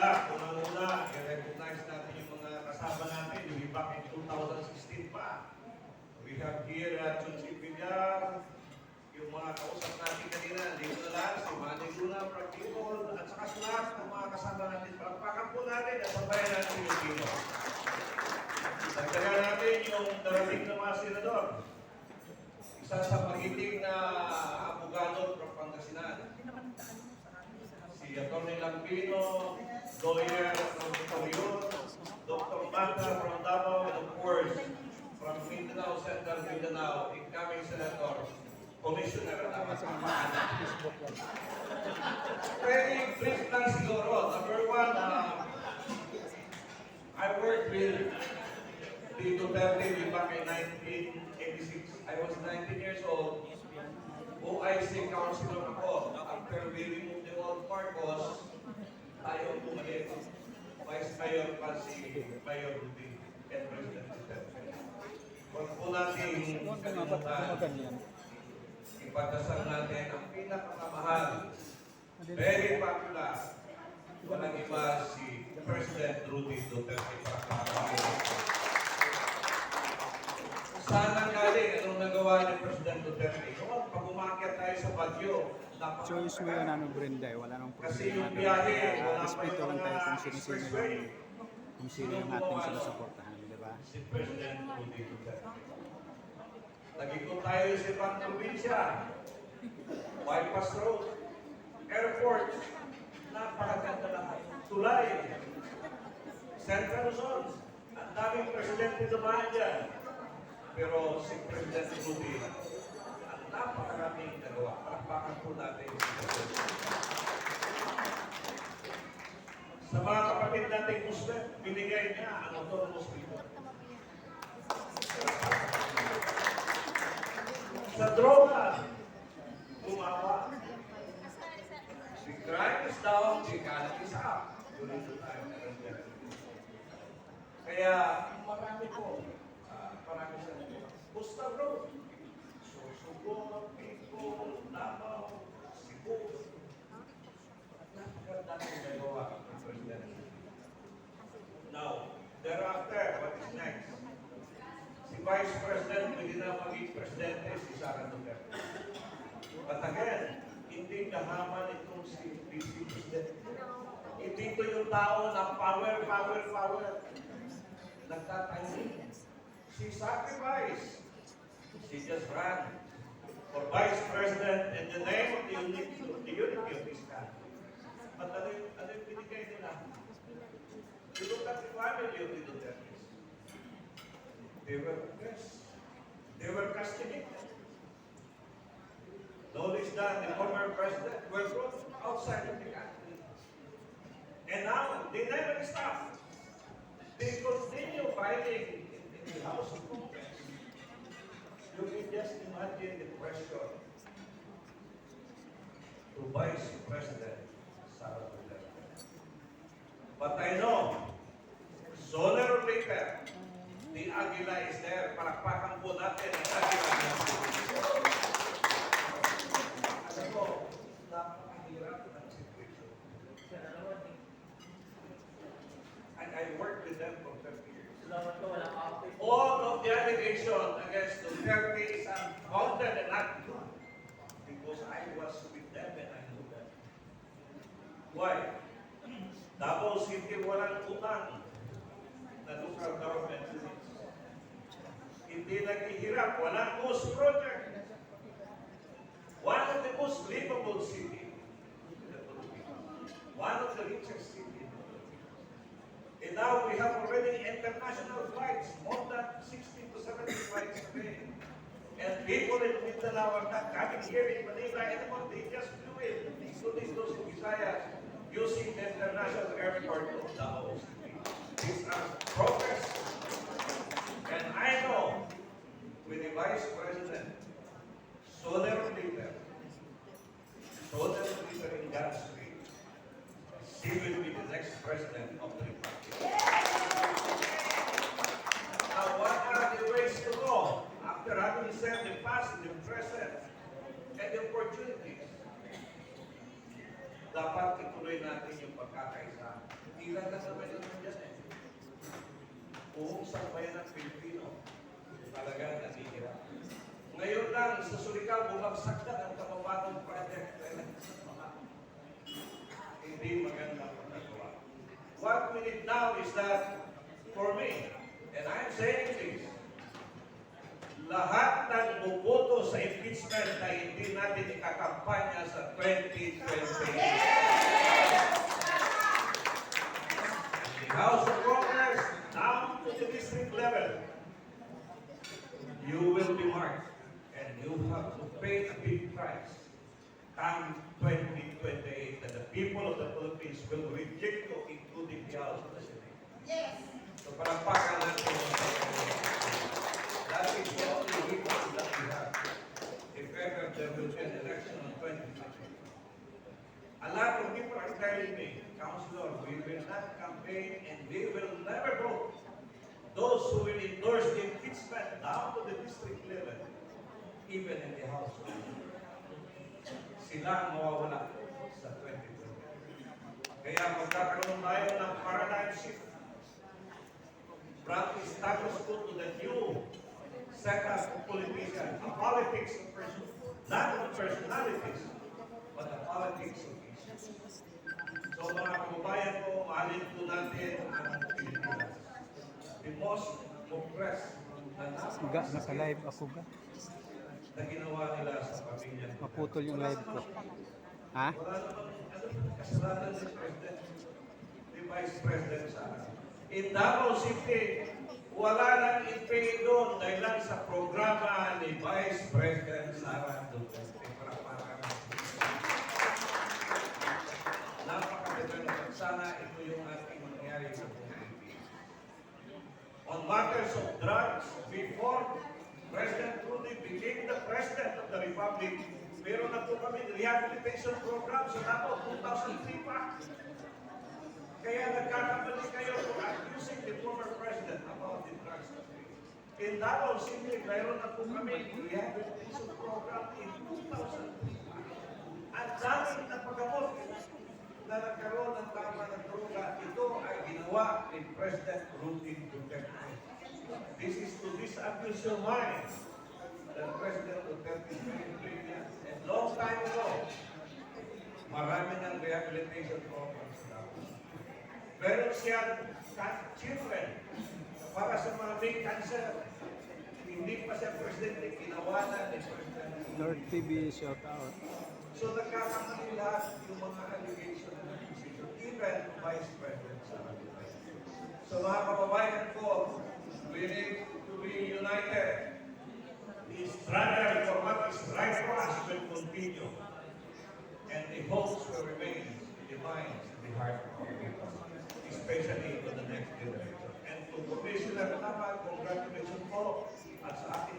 Una-una, i-recognize natin yung mga kasama natin, yung back in 2016 pa. We have here Chunchi Villar, yung mga kausap natin kanina, dito na lang, si Manny Luna, Praktikol, at saka lahat ng mga kasama natin. Palakpakan po natin at sabayan natin yung dito. Dagdagan natin yung darating na mga senador. Isa sa magiting na abogado from Pangasinan. Si Atty. Lampino, lawyer from Torion, Dr. Mata from Davao, and of course, from Mindanao, Central Mindanao, incoming Senator, Commissioner very brief lang siguro. Number one, I worked with Tito Duterte back in 1986. I was 19 years old. OIC councilor ako. After we removed the old Marcos, tayo bumalik. Vice Mayor pa si Mayor Rudy and President Duterte. Huwag po natin kalimutan. Ipagdasal natin ang pinakamamahal, very popular, walang iba si President Rudy Duterte para kakakita. Saan ang galing? Anong nagawa ni President Duterte? Noon, pag umakyat tayo sa Baguio, choice mo yun, ano, Brenda, wala nang problema. kasi yung biyahe, wala pa respeto lang yung tayo mga kung sino yung ating sinusuportahan, di ba? si President Rudy Duterte. Nag-ikot tayo sa ibang probinsya, bypass road, airport, napakaganda lahat. Tulay, Central Luzon, ang daming presidente dumaan dyan. Pero si President Rudy, ang napakaraming nagawa. Palakpakan po natin si President. Sa mga kapatid nating Muslim, binigay niya ang autonomous freedom. Sa droga, gumawa. Si crime is down, si economy is up. During the time na nandiyan. Kaya marami po. Marami sa nila. Coastal Road. Susugo, Pico, Davao, Cebu. Napaganda ng nagawa ng President. Now, thereafter, what is next? Si Vice President, hindi na maging Presidente, si Sara Duterte. But again, hindi kahaman itong si Vice President. Hindi ito yung tao na power. Nagtatayo. She sacrificed. She just ran for Vice President in the name of the unity of this country. But ano yung binigay nila? You look at the family of the Duterte. They were oppressed. They were castigated. Notice that the former president were brought outside of the country. And now, they never stop. They continue fighting in the House of Congress. You can just imagine the pressure to Vice President Sara Duterte. But I know, sooner or later, the Agila is there. Palakpakan po natin ang Agila. Alam mo, napakahirap ang situation. I worked with them for 30 years. All of the allegations against Duterte is unfounded and not true. Because I was with them and I knew them. Why? Davao City walang utang na local government units. Hindi naghihirap, walang ghost project. One of the most livable city in the Philippines. One of the richest cities. And now we have already international flights, more than 60 to 70 flights a day. And people in Mindanao are not coming here in Manila anymore. They just flew in, including those in Visayas, using the international airport of Davao City. These are progress. And I know, with the Vice President, sooner or later in God's will, he will be the next president of the Republic. Now, what are the ways to go? After having said the past, the present, and the opportunities, dapat ituloy natin yung pagkakaisa. ilan na naman yung nandiyan eh. Buong sambayan ng Pilipino, talaga nanihira. Ngayon lang, sa Surigao, bumagsak na ang Kababatong Project. Hindi maganda ang nagawa. What we need now is that, for me, and I'm saying this, lahat ng buboto sa impeachment na hindi natin ikakampanya sa 2028. The House of Congress, down to the district level, you will be marked and you have to pay a big price. Come 2028, and the people of the Philippines will reject you, including the House of the Senate. Yes. So, palakpakan natin yung that is the only weakness that we have. If ever there will be an election on 2020. A lot of people are telling me, Councilor, we will not campaign and we will never vote. Those who will endorse the impeachment down to the district level, even in the House, sila ang mawawala sa 2020. Kaya magkakaroon tayo ng paradigm shift from the status quo to the new setup of politicians, a politics of not of personalities, but a politics of issues. So mga kababayan ko, mahalin po natin ang Pilipinas. The most oppressed Ga, naka-live ako ga. na ginawa nila sa pamilya. Maputol yung live ko. Ha? Wala namang kasalanan ni President, ni Vice President Sara. In Davao City, wala nang i-pay doon dahil lang sa programa ni Vice President Sara Duterte. Napaka-development. Sana ito yung ating mangyari sa Pilipinas. On matters of drugs, before President Rudy became the President of the Republic, meron na po kami rehabilitation program sa Davao 2003 pa. Kaya nagkakamali kayo kung accusing the former President about the drugs. In Davao City, mayroon na po kami rehabilitation program in 2003 pa. Ang daming napagamot na nagkaroon ng tama ng droga, ito ay ginawa ni President Rudy Duterte. This is to disabuse your mind that President Duterte is very brilliant. And long time ago, marami ng rehabilitation programs sa Davao. Meron siyang children para sa mga may cancer. Hindi pa siya presidente, ginawa na ni President. Lord TV, shout out. So nagkakamali lahat yung mga allegation na accusation, even Vice President Sara Duterte. So mga kababayan ko, we need to be united. The struggle for what is right for us will continue. And the hopes will remain in the minds and the heart of our people, especially for the next generation. And to Commissioner Tama, congratulations po at sa ating